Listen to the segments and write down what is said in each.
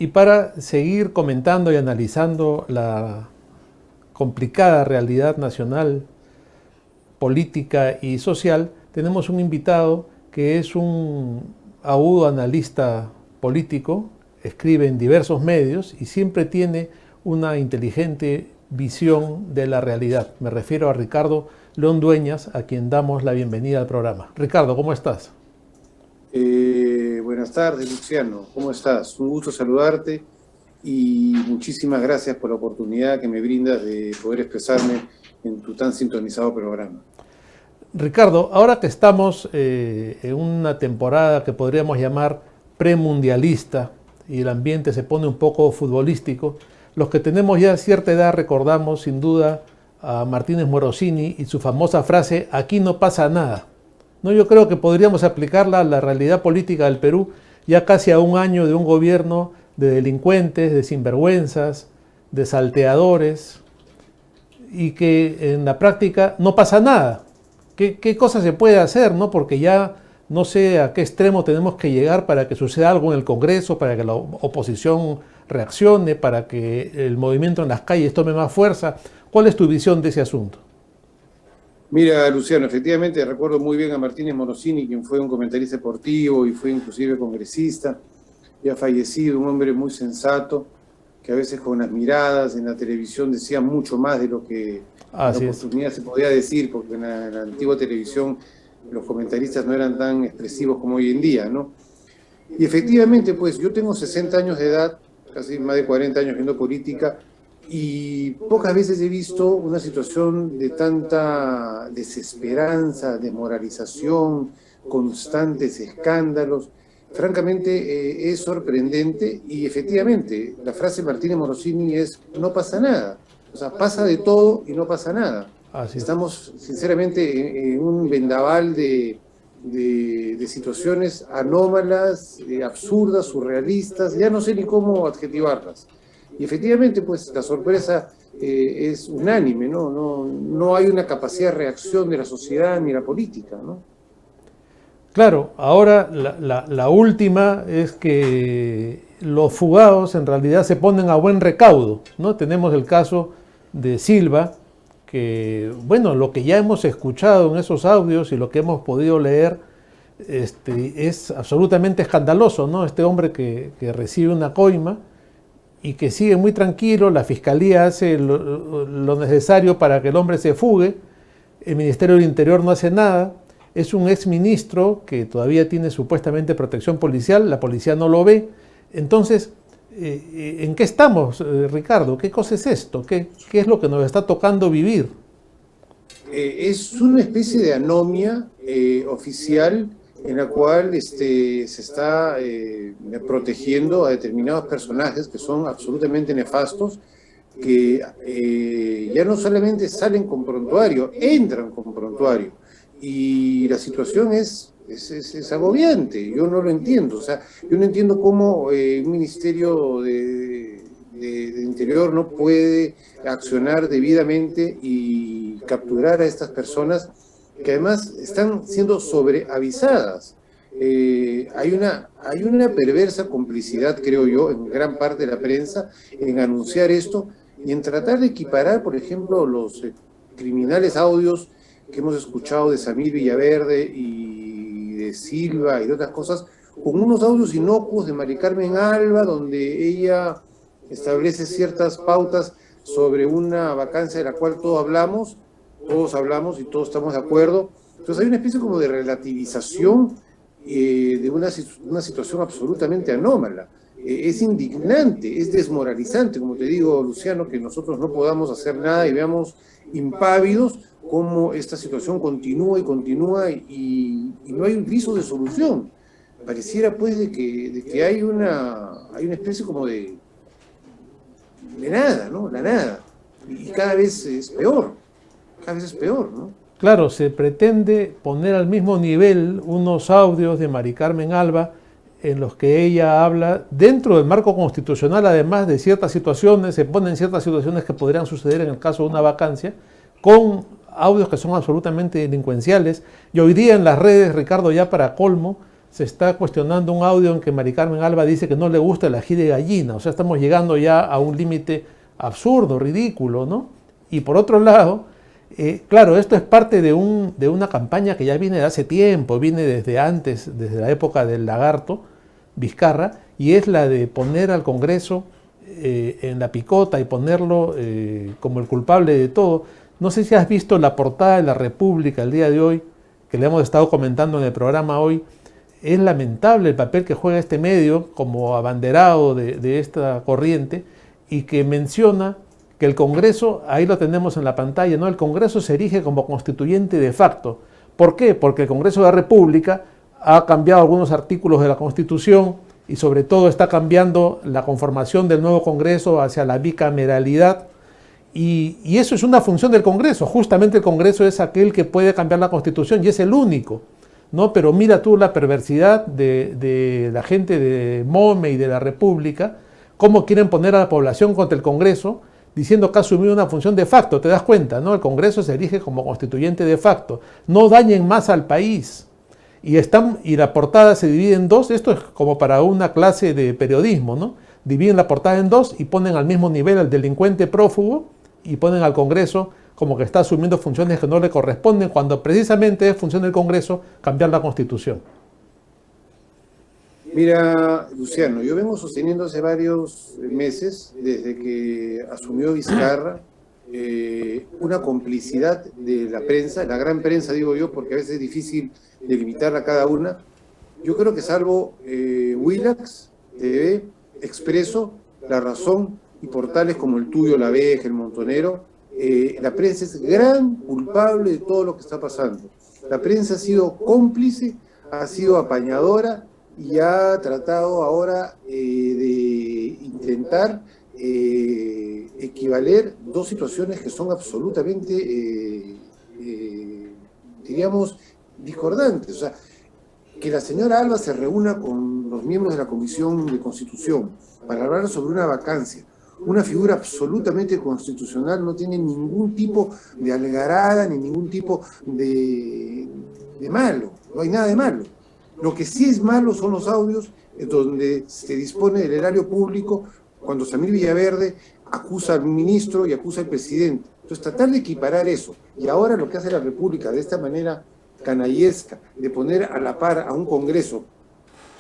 Y para seguir comentando y analizando la complicada realidad nacional, política y social, tenemos un invitado que es un agudo analista político, escribe en diversos medios y siempre tiene una inteligente visión de la realidad. Me refiero a Ricardo León Dueñas, a quien damos la bienvenida al programa. Ricardo, ¿cómo estás? Buenas tardes, Luciano. ¿Cómo estás? Un gusto saludarte y muchísimas gracias por la oportunidad que me brindas de poder expresarme en tu tan sintonizado programa. Ricardo, ahora que estamos en una temporada que podríamos llamar premundialista y el ambiente se pone un poco futbolístico, los que tenemos ya cierta edad recordamos sin duda a Martínez Morosini y su famosa frase, aquí no pasa nada. No, yo creo que podríamos aplicarla a la realidad política del Perú ya casi a un año de un gobierno de delincuentes, de sinvergüenzas, de salteadores y que en la práctica no pasa nada. ¿Qué cosa se puede hacer, ¿no? Porque ya no sé a qué extremo tenemos que llegar para que suceda algo en el Congreso, para que la oposición reaccione, para que el movimiento en las calles tome más fuerza. ¿Cuál es tu visión de ese asunto? Mira, Luciano, efectivamente recuerdo muy bien a Martínez Morosini, quien fue un comentarista deportivo y fue inclusive congresista, ya fallecido, un hombre muy sensato, que a veces con las miradas en la televisión decía mucho más de lo que en la oportunidad se podía decir, porque en la antigua televisión los comentaristas no eran tan expresivos como hoy en día, ¿no? Y efectivamente, pues yo tengo 60 años de edad, casi más de 40 años viendo política, y pocas veces he visto una situación de tanta desesperanza, desmoralización, constantes escándalos. Francamente, es sorprendente y efectivamente, la frase de Martínez Morosini es no pasa nada. O sea, pasa de todo y no pasa nada. Estamos sinceramente en un vendaval de situaciones anómalas, absurdas, surrealistas, ya no sé ni cómo adjetivarlas. Y efectivamente, pues la sorpresa es unánime, ¿no? No hay una capacidad de reacción de la sociedad ni la política, ¿no? Claro, ahora la última es que los fugados en realidad se ponen a buen recaudo, ¿no? Tenemos el caso de Silva, que, bueno, lo que ya hemos escuchado en esos audios y lo que hemos podido leer es absolutamente escandaloso, ¿no? Este hombre que recibe una coima y que sigue muy tranquilo, la fiscalía hace lo necesario para que el hombre se fugue, el Ministerio del Interior no hace nada, es un exministro que todavía tiene supuestamente protección policial, la policía no lo ve. Entonces, ¿en qué estamos, Ricardo? ¿Qué cosa es esto? ¿Qué es lo que nos está tocando vivir? Es una especie de anomia oficial en la cual se está protegiendo a determinados personajes que son absolutamente nefastos, que ya no solamente salen con prontuario, entran con prontuario. Y la situación es agobiante, yo no lo entiendo. O sea, yo no entiendo cómo un ministerio de Interior no puede accionar debidamente y capturar a estas personas que además están siendo sobreavisadas. Hay una perversa complicidad, creo yo, en gran parte de la prensa en anunciar esto y en tratar de equiparar, por ejemplo, los criminales audios que hemos escuchado de Samir Villaverde y de Silva y de otras cosas, con unos audios inocuos de Mari Carmen Alba, donde ella establece ciertas pautas sobre una vacancia de la cual todos hablamos y todos estamos de acuerdo. Entonces hay una especie como de relativización de una situación absolutamente anómala. Es indignante, es desmoralizante, como te digo, Luciano, que nosotros no podamos hacer nada y veamos impávidos cómo esta situación continúa y continúa y no hay un viso de solución. Pareciera pues de que hay una especie como de nada, ¿no? La nada. Y cada vez es peor, ¿no? Claro, se pretende poner al mismo nivel unos audios de Mari Carmen Alba en los que ella habla dentro del marco constitucional, además de ciertas situaciones, se ponen ciertas situaciones que podrían suceder en el caso de una vacancia, con audios que son absolutamente delincuenciales. Y hoy día en las redes, Ricardo, ya para colmo, se está cuestionando un audio en que Mari Carmen Alba dice que no le gusta el ají de gallina. O sea, estamos llegando ya a un límite absurdo, ridículo, ¿no? Y por otro lado, claro, esto es parte de una campaña que ya viene de hace tiempo, viene desde antes, desde la época del lagarto, Vizcarra, y es la de poner al Congreso en la picota y ponerlo como el culpable de todo. No sé si has visto la portada de La República el día de hoy, que le hemos estado comentando en el programa hoy. Es lamentable el papel que juega este medio como abanderado de esta corriente, y que menciona que el Congreso, ahí lo tenemos en la pantalla, ¿no? El Congreso se erige como constituyente de facto. ¿Por qué? Porque el Congreso de la República ha cambiado algunos artículos de la Constitución y sobre todo está cambiando la conformación del nuevo Congreso hacia la bicameralidad. Y eso es una función del Congreso. Justamente el Congreso es aquel que puede cambiar la Constitución y es el único, ¿no? Pero mira tú la perversidad de la gente de MOME y de la República, cómo quieren poner a la población contra el Congreso, diciendo que ha asumido una función de facto. Te das cuenta, ¿no? El Congreso se erige como constituyente de facto. No dañen más al país. Y la portada se divide en dos. Esto es como para una clase de periodismo, ¿no? Dividen la portada en dos y ponen al mismo nivel al delincuente prófugo y ponen al Congreso como que está asumiendo funciones que no le corresponden, cuando precisamente es función del Congreso cambiar la Constitución. Mira, Luciano, yo vengo sosteniendo hace varios meses, desde que asumió Vizcarra, una complicidad de la prensa, la gran prensa digo yo, porque a veces es difícil delimitarla a cada una. Yo creo que salvo Willax, TV, Expreso, La Razón y portales como el tuyo, La Veja, El Montonero, la prensa es gran culpable de todo lo que está pasando. La prensa ha sido cómplice, ha sido apañadora y ha tratado ahora de intentar equivaler dos situaciones que son absolutamente, diríamos, discordantes. O sea, que la señora Alba se reúna con los miembros de la Comisión de Constitución para hablar sobre una vacancia, una figura absolutamente constitucional, no tiene ningún tipo de algarada ni ningún tipo de malo, no hay nada de malo. Lo que sí es malo son los audios donde se dispone del erario público cuando Samir Villaverde acusa al ministro y acusa al presidente. Entonces, tratar de equiparar eso, y ahora lo que hace la República de esta manera canallesca, de poner a la par a un Congreso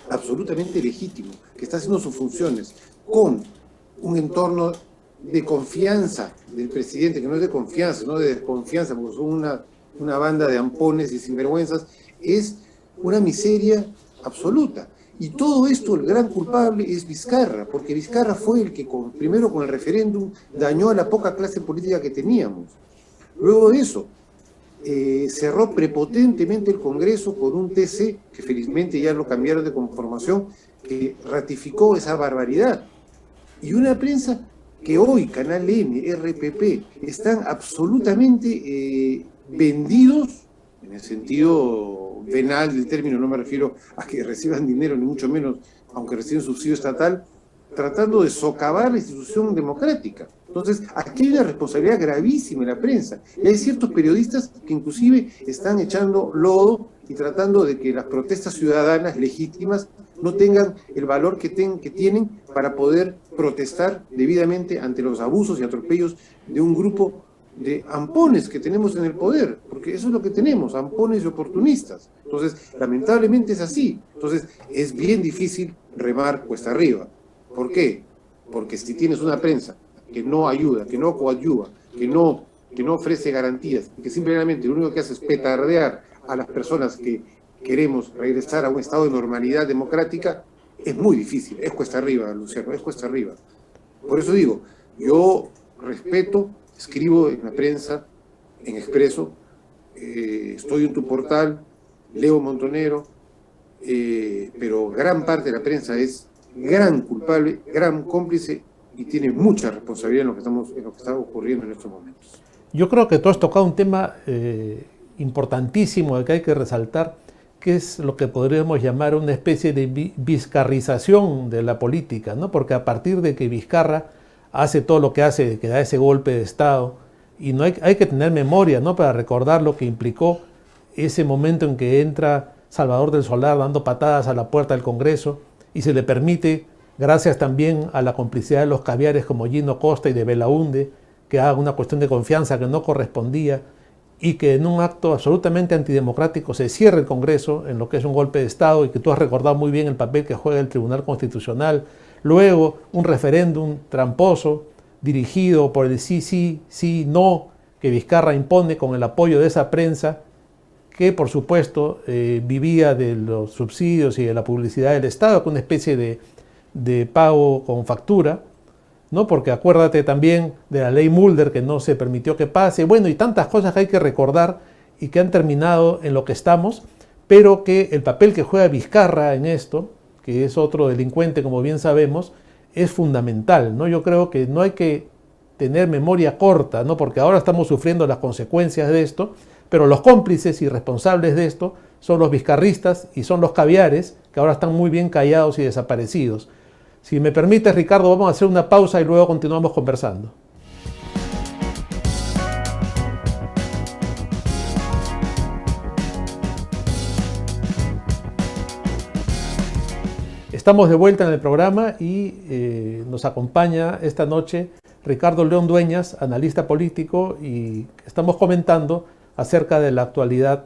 absolutamente legítimo, que está haciendo sus funciones, con un entorno de confianza del presidente, que no es de confianza, no de desconfianza, porque son una banda de ampones y sinvergüenzas, es una miseria absoluta. Y todo esto, el gran culpable es Vizcarra, porque Vizcarra fue el que, primero con el referéndum, dañó a la poca clase política que teníamos. Luego de eso, cerró prepotentemente el Congreso con un TC, que felizmente ya lo cambiaron de conformación, que ratificó esa barbaridad. Y una prensa que hoy, Canal N, RPP, están absolutamente vendidos, en el sentido venal del término, no me refiero a que reciban dinero, ni mucho menos, aunque reciben subsidio estatal, tratando de socavar la institución democrática. Entonces, aquí hay una responsabilidad gravísima en la prensa. Y hay ciertos periodistas que inclusive están echando lodo y tratando de que las protestas ciudadanas legítimas no tengan el valor que tienen para poder protestar debidamente ante los abusos y atropellos de un grupo de ampones que tenemos en el poder, porque eso es lo que tenemos, ampones y oportunistas. Entonces, lamentablemente es así. Entonces, es bien difícil remar cuesta arriba. ¿Por qué? Porque si tienes una prensa que no ayuda, que no coadyuva, que no ofrece garantías, que simplemente lo único que hace es petardear a las personas que queremos regresar a un estado de normalidad democrática, es muy difícil, es cuesta arriba, Luciano, es cuesta arriba. Por eso digo, yo respeto, escribo en la prensa, en Expreso, estoy en tu portal, leo Montonero, pero gran parte de la prensa es gran culpable, gran cómplice y tiene mucha responsabilidad en lo que está ocurriendo en estos momentos. Yo creo que tú has tocado un tema importantísimo que hay que resaltar, que es lo que podríamos llamar una especie de vizcarrización de la política, ¿no? Porque a partir de que Vizcarra hace todo lo que hace, que da ese golpe de Estado, y no hay que tener memoria, ¿no?, para recordar lo que implicó ese momento en que entra Salvador del Solar dando patadas a la puerta del Congreso, y se le permite, gracias también a la complicidad de los caviares como Gino Costa y de Belaunde, que haga una cuestión de confianza que no correspondía, y que en un acto absolutamente antidemocrático se cierre el Congreso en lo que es un golpe de Estado, y que tú has recordado muy bien el papel que juega el Tribunal Constitucional. Luego, un referéndum tramposo dirigido por el sí, sí, sí, no, que Vizcarra impone con el apoyo de esa prensa, que por supuesto vivía de los subsidios y de la publicidad del Estado, con una especie de pago con factura, ¿no? Porque acuérdate también de la ley Mulder, que no se permitió que pase, bueno, y tantas cosas que hay que recordar y que han terminado en lo que estamos, pero que el papel que juega Vizcarra en esto, que es otro delincuente, como bien sabemos, es fundamental, ¿no? Yo creo que no hay que tener memoria corta, ¿no? Porque ahora estamos sufriendo las consecuencias de esto, pero los cómplices y responsables de esto son los vizcarristas y son los caviares, que ahora están muy bien callados y desaparecidos. Si me permites, Ricardo, vamos a hacer una pausa y luego continuamos conversando. Estamos de vuelta en el programa y nos acompaña esta noche Ricardo León Dueñas, analista político, y estamos comentando acerca de la actualidad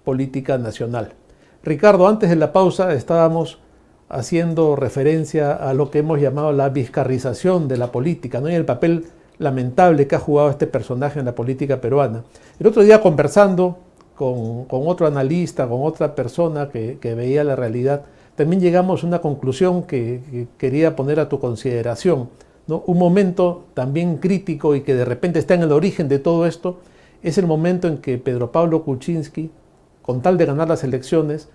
política nacional. Ricardo, antes de la pausa estábamos haciendo referencia a lo que hemos llamado la vizcarrización de la política, ¿no? Y el papel lamentable que ha jugado este personaje en la política peruana. El otro día, conversando con otro analista, con otra persona que veía la realidad, también llegamos a una conclusión que quería poner a tu consideración, ¿no? Un momento también crítico y que de repente está en el origen de todo esto es el momento en que Pedro Pablo Kuczynski, con tal de ganar las elecciones,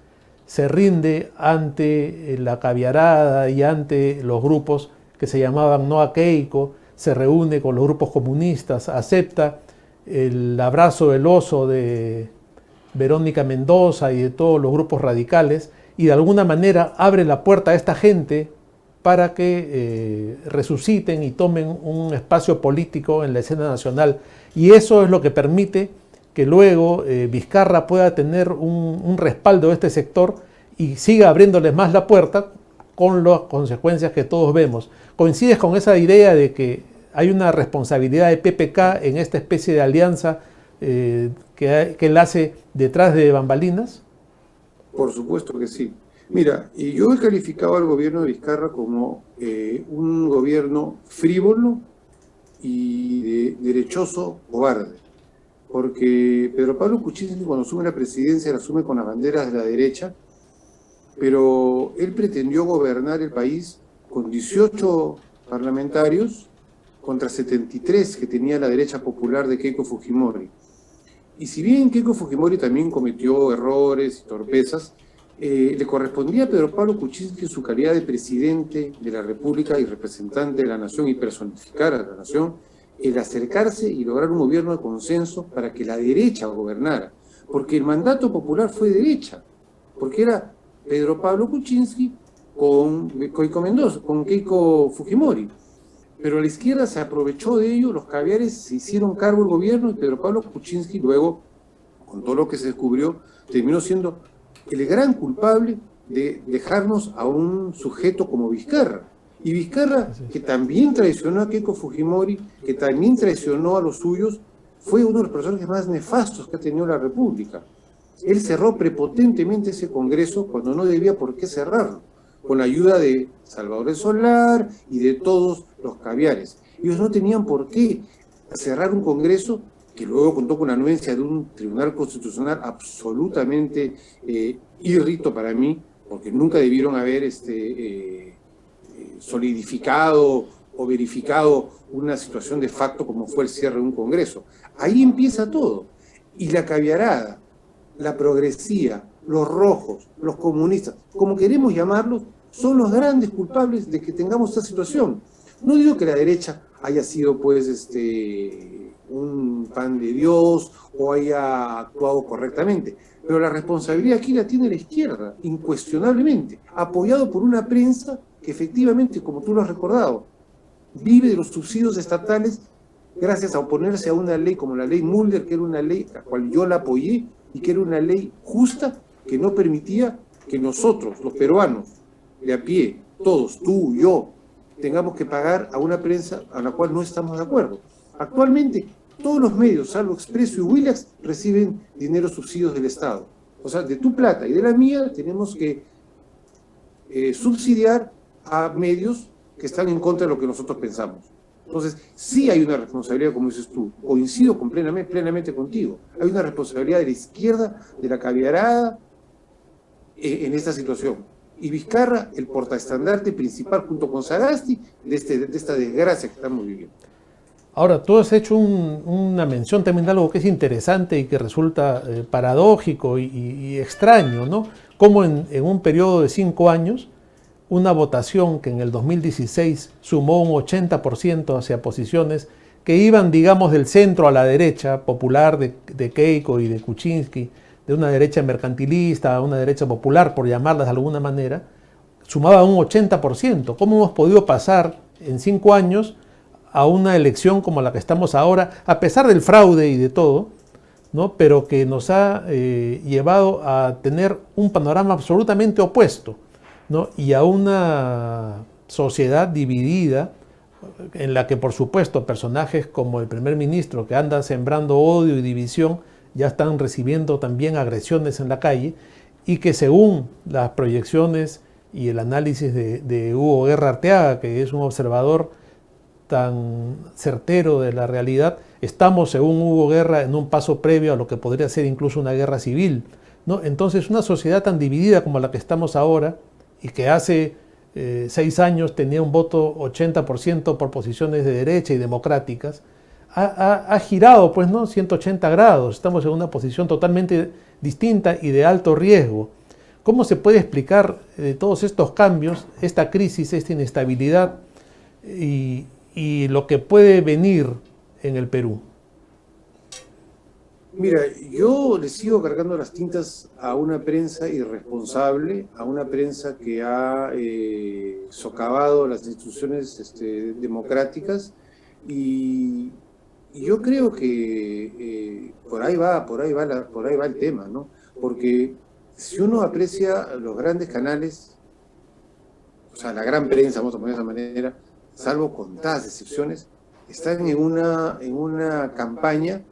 se rinde ante la caviarada y ante los grupos que se llamaban No a Keiko, se reúne con los grupos comunistas, acepta el abrazo del oso de Verónica Mendoza y de todos los grupos radicales, y de alguna manera abre la puerta a esta gente para que resuciten y tomen un espacio político en la escena nacional. Y eso es lo que permite que luego Vizcarra pueda tener un respaldo de este sector y siga abriéndoles más la puerta con las consecuencias que todos vemos. ¿Coincides con esa idea de que hay una responsabilidad de PPK en esta especie de alianza que él hace detrás de bambalinas? Por supuesto que sí. Mira, y yo he calificado al gobierno de Vizcarra como un gobierno frívolo y derechoso cobarde. Porque Pedro Pablo Kuczynski, cuando asume la presidencia, la asume con las banderas de la derecha, pero él pretendió gobernar el país con 18 parlamentarios contra 73 que tenía la derecha popular de Keiko Fujimori. Y si bien Keiko Fujimori también cometió errores y torpezas, le correspondía a Pedro Pablo Kuczynski, en su calidad de presidente de la República y representante de la nación y personificar a la nación, el acercarse y lograr un gobierno de consenso para que la derecha gobernara. Porque el mandato popular fue derecha, porque era Pedro Pablo Kuczynski con Keiko Mendoza, con Keiko Fujimori. Pero la izquierda se aprovechó de ello, los caviares se hicieron cargo del gobierno y Pedro Pablo Kuczynski luego, con todo lo que se descubrió, terminó siendo el gran culpable de dejarnos a un sujeto como Vizcarra. Y Vizcarra, que también traicionó a Keiko Fujimori, que también traicionó a los suyos, fue uno de los personajes más nefastos que ha tenido la República. Él cerró prepotentemente ese Congreso cuando no debía por qué cerrarlo, con la ayuda de Salvador del Solar y de todos los caviares. Ellos no tenían por qué cerrar un Congreso que luego contó con la anuencia de un Tribunal Constitucional absolutamente irrito para mí, porque nunca debieron haber solidificado o verificado una situación de facto como fue el cierre de un Congreso. Ahí empieza todo. Y la caviarada, la progresía, los rojos, los comunistas, como queremos llamarlos, son los grandes culpables de que tengamos esta situación. No digo que la derecha haya sido pues un pan de Dios o haya actuado correctamente, pero la responsabilidad aquí la tiene la izquierda, incuestionablemente, apoyado por una prensa que efectivamente, como tú lo has recordado, vive de los subsidios estatales gracias a oponerse a una ley como la ley Mulder, que era una ley a la cual yo la apoyé y que era una ley justa que no permitía que nosotros, los peruanos, de a pie, todos, tú, yo, tengamos que pagar a una prensa a la cual no estamos de acuerdo. Actualmente, todos los medios, salvo Expreso y Willax, reciben dinero subsidios del Estado. O sea, de tu plata y de la mía tenemos que subsidiar a medios que están en contra de lo que nosotros pensamos. Entonces, sí hay una responsabilidad, como dices tú, coincido plenamente contigo. Hay una responsabilidad de la izquierda, de la caviarada, en esta situación. Y Vizcarra, el portaestandarte principal, junto con Sagasti, de esta desgracia que estamos viviendo. Ahora, tú has hecho una mención también de algo que es interesante y que resulta paradójico y extraño, ¿no? Como en un periodo de 5 años, una votación que en el 2016 sumó un 80% hacia posiciones que iban, digamos, del centro a la derecha, popular de Keiko y de Kuczynski, de una derecha mercantilista a una derecha popular, por llamarlas de alguna manera, sumaba un 80%. ¿Cómo hemos podido pasar en 5 años a una elección como la que estamos ahora, a pesar del fraude y de todo, ¿no? Pero que nos ha llevado a tener un panorama absolutamente opuesto, ¿no? Y a una sociedad dividida en la que, por supuesto, personajes como el primer ministro, que anda sembrando odio y división, ya están recibiendo también agresiones en la calle, y que según las proyecciones y el análisis de Hugo Guerra Arteaga, que es un observador tan certero de la realidad, estamos, según Hugo Guerra, en un paso previo a lo que podría ser incluso una guerra civil, ¿no? Entonces, una sociedad tan dividida como la que estamos ahora, y que hace 6 años tenía un voto 80% por posiciones de derecha y democráticas, ha girado, pues, ¿no? 180 grados. Estamos en una posición totalmente distinta y de alto riesgo. ¿Cómo se puede explicar todos estos cambios, esta crisis, esta inestabilidad y lo que puede venir en el Perú? Mira, yo le sigo cargando las tintas a una prensa irresponsable, a una prensa que ha socavado las instituciones democráticas, y yo creo que por ahí va el tema, ¿no? Porque si uno aprecia los grandes canales, o sea, la gran prensa, vamos a poner de esa manera, salvo contadas excepciones, están en una campaña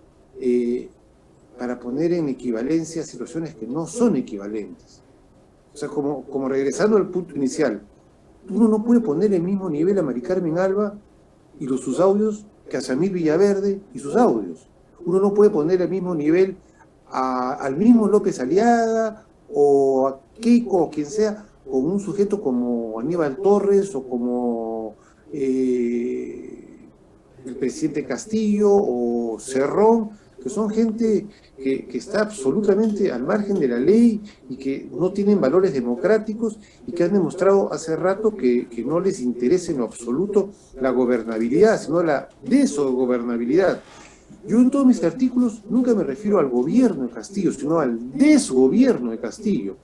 para poner en equivalencia situaciones que no son equivalentes. O sea, como regresando al punto inicial, uno no puede poner el mismo nivel a Mari Carmen Alba y sus audios que a Samir Villaverde y sus audios. Uno no puede poner el mismo nivel al mismo López Aliaga o a Keiko o quien sea con un sujeto como Aníbal Torres o como el presidente Castillo o Cerrón, que son gente que está absolutamente al margen de la ley y que no tienen valores democráticos y que han demostrado hace rato que no les interesa en lo absoluto la gobernabilidad, sino la desgobernabilidad. Yo en todos mis artículos nunca me refiero al gobierno de Castillo, sino al desgobierno de Castillo.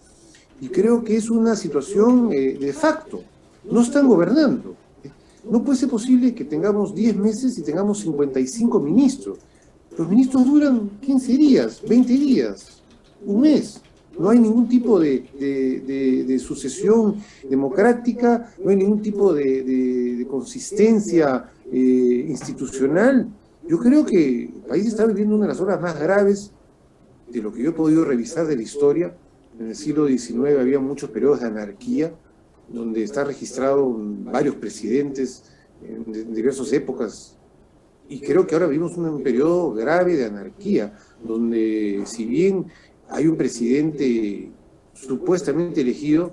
Y creo que es una situación de facto. No están gobernando. No puede ser posible que tengamos 10 meses y tengamos 55 ministros. Los ministros duran 15 días, 20 días, un mes. No hay ningún tipo de sucesión democrática, no hay ningún tipo de consistencia institucional. Yo creo que el país está viviendo una de las horas más graves de lo que yo he podido revisar de la historia. En el siglo XIX había muchos periodos de anarquía, donde está registrado varios presidentes en diversas épocas. Y creo que ahora vivimos un periodo grave de anarquía, donde si bien hay un presidente supuestamente elegido,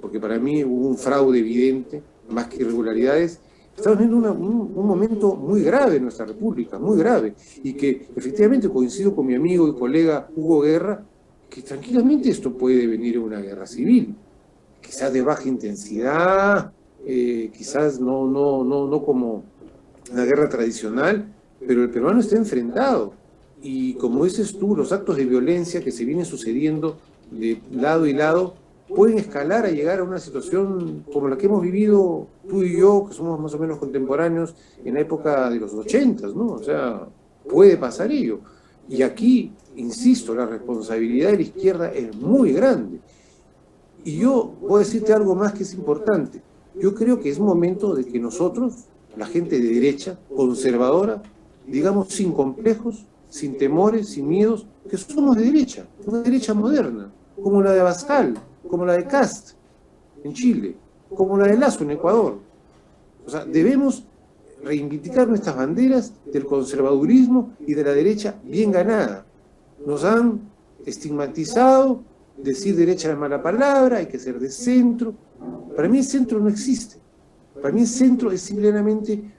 porque para mí hubo un fraude evidente, más que irregularidades, estamos viviendo un momento muy grave en nuestra república, muy grave, y que efectivamente coincido con mi amigo y colega Hugo Guerra, que tranquilamente esto puede venir a una guerra civil, quizás de baja intensidad, quizás no como una guerra tradicional, pero el peruano está enfrentado. Y como dices tú, los actos de violencia que se vienen sucediendo de lado y lado pueden escalar a llegar a una situación como la que hemos vivido tú y yo, que somos más o menos contemporáneos en la época de los 80, ¿no? O sea, puede pasar ello. Y aquí, insisto, la responsabilidad de la izquierda es muy grande. Y yo voy a decirte algo más que es importante. Yo creo que es momento de que nosotros, la gente de derecha, conservadora, digamos sin complejos, sin temores, sin miedos, que somos de derecha, una derecha moderna, como la de Abascal, como la de Kast en Chile, como la de Lasso en Ecuador. O sea, debemos reivindicar nuestras banderas del conservadurismo y de la derecha bien ganada. Nos han estigmatizado, decir derecha es mala palabra, hay que ser de centro. Para mí el centro no existe. Para mí el centro es simplemente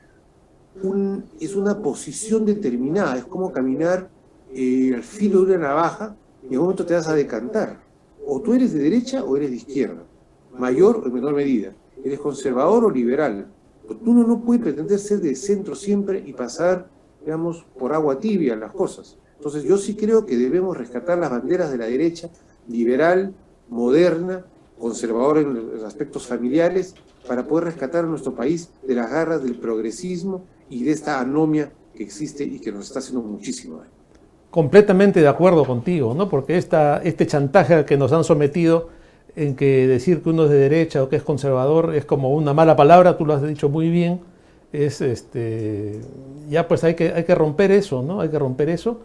es una posición determinada, es como caminar al filo de una navaja y en un momento te vas a decantar. O tú eres de derecha o eres de izquierda, mayor o en menor medida. Eres conservador o liberal. Uno no puede pretender ser de centro siempre y pasar, digamos, por agua tibia las cosas. Entonces yo sí creo que debemos rescatar las banderas de la derecha, liberal, moderna, conservadora en los aspectos familiares, para poder rescatar a nuestro país de las garras del progresismo y de esta anomia que existe y que nos está haciendo muchísimo daño. Completamente de acuerdo contigo, ¿no? Porque este chantaje al que nos han sometido, en que decir que uno es de derecha o que es conservador es como una mala palabra, tú lo has dicho muy bien, es ya pues hay que romper eso, ¿no? Hay que romper eso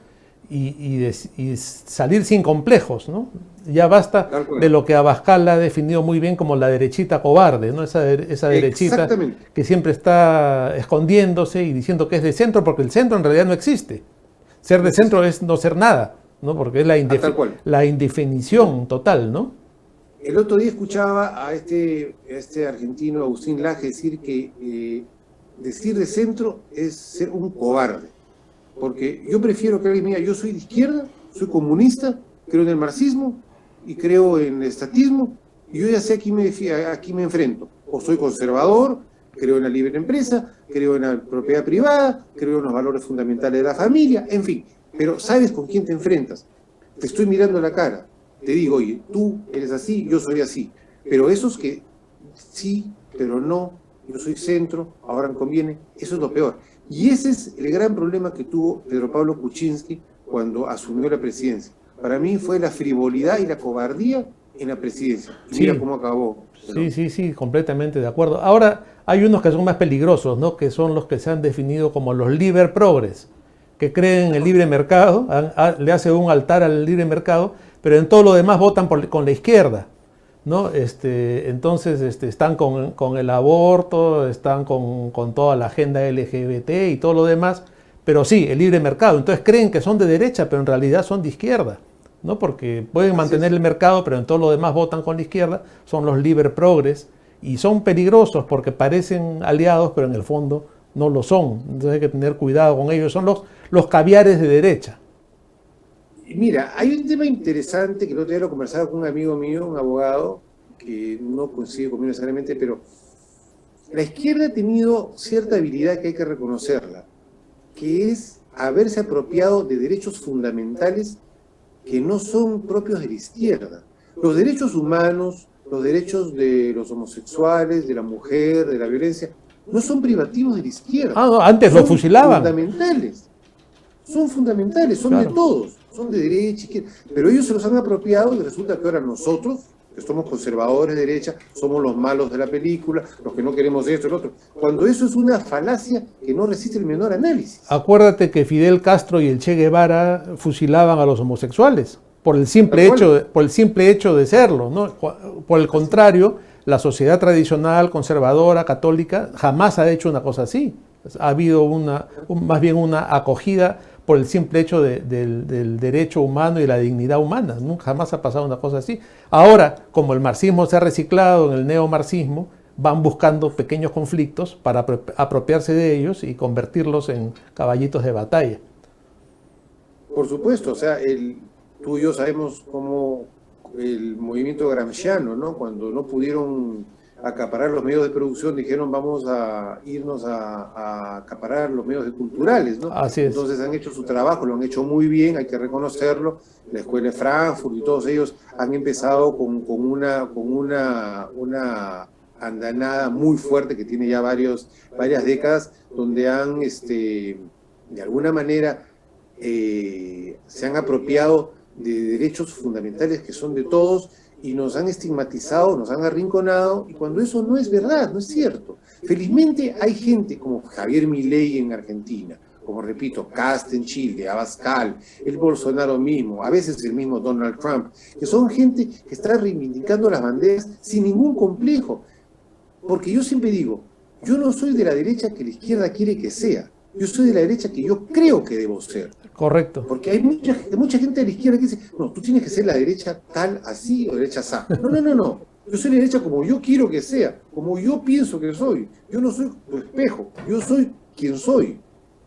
y salir sin complejos, ¿no? Ya basta de lo que Abascal ha definido muy bien como la derechita cobarde, ¿no? Esa derechita que siempre está escondiéndose y diciendo que es de centro, porque el centro en realidad no existe. Ser de centro es no ser nada, ¿no? Porque es la indefinición total, ¿no? El otro día escuchaba a este argentino, Agustín Laje, decir que decir de centro es ser un cobarde. Porque yo prefiero que alguien me diga, yo soy de izquierda, soy comunista, creo en el marxismo y creo en el estatismo, y yo ya sé aquí me enfrento. O soy conservador, creo en la libre empresa, creo en la propiedad privada, creo en los valores fundamentales de la familia, en fin. Pero sabes con quién te enfrentas. Te estoy mirando la cara. Te digo, oye, tú eres así, yo soy así. Pero esos que sí, pero no, yo soy centro, ahora me conviene, eso es lo peor. Y ese es el gran problema que tuvo Pedro Pablo Kuczynski cuando asumió la presidencia. Para mí fue la frivolidad y la cobardía en la presidencia. Y sí. Mira cómo acabó. Sí, completamente de acuerdo. Ahora hay unos que son más peligrosos, ¿no? Que son los que se han definido como los liber progres, que creen en el libre mercado, le hacen un altar al libre mercado, pero en todo lo demás votan con la izquierda, ¿no? Entonces están con el aborto, están con toda la agenda LGBT y todo lo demás, pero sí, el libre mercado. Entonces creen que son de derecha, pero en realidad son de izquierda, ¿no? Porque pueden mantener el mercado, pero en todo lo demás votan con la izquierda, son los liber progres, y son peligrosos porque parecen aliados, pero en el fondo no lo son. Entonces hay que tener cuidado con ellos. Son los caviares de derecha. Mira, hay un tema interesante que el otro día lo conversaba con un amigo mío, un abogado, que no coincide conmigo necesariamente, pero la izquierda ha tenido cierta habilidad que hay que reconocerla, que es haberse apropiado de derechos fundamentales que no son propios de la izquierda. Los derechos humanos, los derechos de los homosexuales, de la mujer, de la violencia, no son privativos de la izquierda. No, antes lo fusilaban. Son fundamentales, son claro. De todos, son de derecha, izquierda, pero ellos se los han apropiado y resulta que ahora nosotros, que somos conservadores de derecha, somos los malos de la película, los que no queremos esto y lo otro, cuando eso es una falacia que no resiste el menor análisis. Acuérdate que Fidel Castro y el Che Guevara fusilaban a los homosexuales por el simple hecho de serlo, ¿no? Por el contrario, la sociedad tradicional, conservadora, católica, jamás ha hecho una cosa así. Ha habido más bien una acogida por el simple hecho del derecho humano y la dignidad humana. Nunca jamás ha pasado una cosa así. Ahora, como el marxismo se ha reciclado en el neomarxismo, van buscando pequeños conflictos para apropiarse de ellos y convertirlos en caballitos de batalla. Por supuesto, o sea, tú y yo sabemos cómo el movimiento gramsciano, ¿no? Cuando no pudieron acaparar los medios de producción, dijeron vamos a irnos a acaparar los medios culturales, ¿no? Así es. Entonces han hecho su trabajo, lo han hecho muy bien, hay que reconocerlo. La Escuela de Frankfurt y todos ellos han empezado con una andanada muy fuerte que tiene ya varias décadas, donde han, de alguna manera, se han apropiado de derechos fundamentales que son de todos y nos han estigmatizado, nos han arrinconado, y cuando eso no es verdad, no es cierto. Felizmente hay gente como Javier Milei en Argentina, como repito, Kast en Chile, Abascal, el Bolsonaro mismo, a veces el mismo Donald Trump, que son gente que está reivindicando las banderas sin ningún complejo. Porque yo siempre digo, yo no soy de la derecha que la izquierda quiere que sea, yo soy de la derecha que yo creo que debo ser. Correcto. Porque hay mucha gente de la izquierda que dice, no, tú tienes que ser la derecha tal, así, o derecha así. No. Yo soy la derecha como yo quiero que sea, como yo pienso que soy. Yo no soy tu espejo, yo soy quien soy.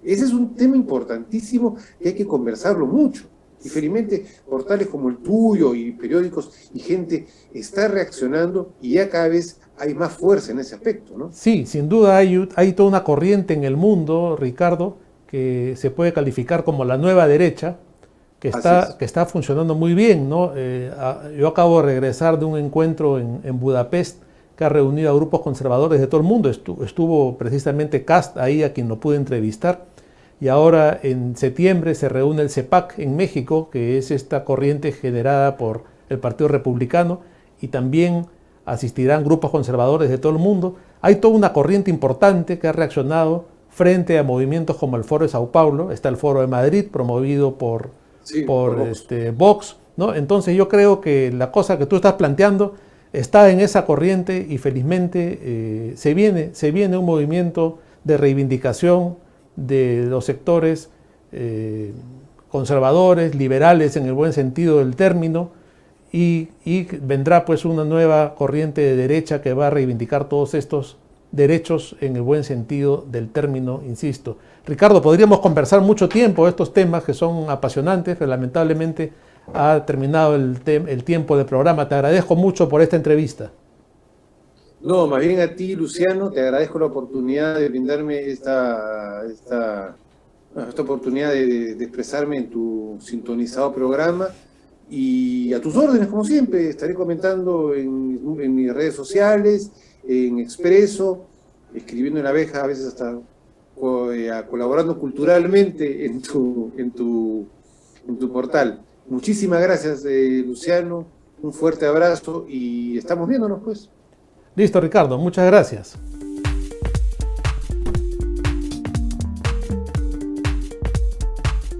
Ese es un tema importantísimo que hay que conversarlo mucho. Y felizmente portales como el tuyo y periódicos y gente está reaccionando y ya cada vez hay más fuerza en ese aspecto, ¿no? Sí, sin duda hay toda una corriente en el mundo, Ricardo, que se puede calificar como la nueva derecha, que está funcionando muy bien, ¿no? Yo acabo de regresar de un encuentro en Budapest que ha reunido a grupos conservadores de todo el mundo. Estuvo precisamente Kast ahí, a quien lo pude entrevistar. Y ahora en septiembre se reúne el CEPAC en México, que es esta corriente generada por el Partido Republicano, y también asistirán grupos conservadores de todo el mundo. Hay toda una corriente importante que ha reaccionado frente a movimientos como el Foro de Sao Paulo. Está el Foro de Madrid, promovido por Vox, ¿no? Entonces yo creo que la cosa que tú estás planteando está en esa corriente y felizmente se viene un movimiento de reivindicación de los sectores conservadores, liberales en el buen sentido del término, y vendrá pues una nueva corriente de derecha que va a reivindicar todos estos derechos en el buen sentido del término, insisto. Ricardo, podríamos conversar mucho tiempo de estos temas que son apasionantes, pero lamentablemente ha terminado el tiempo del programa. Te agradezco mucho por esta entrevista. No, más bien a ti, Luciano, te agradezco la oportunidad de brindarme esta oportunidad de expresarme en tu sintonizado programa, y a tus órdenes, como siempre. Estaré comentando en mis redes sociales, en Expreso, escribiendo en Abeja, a veces hasta colaborando culturalmente en tu portal. Muchísimas gracias, Luciano, un fuerte abrazo y estamos viéndonos pues. Listo, Ricardo, muchas gracias.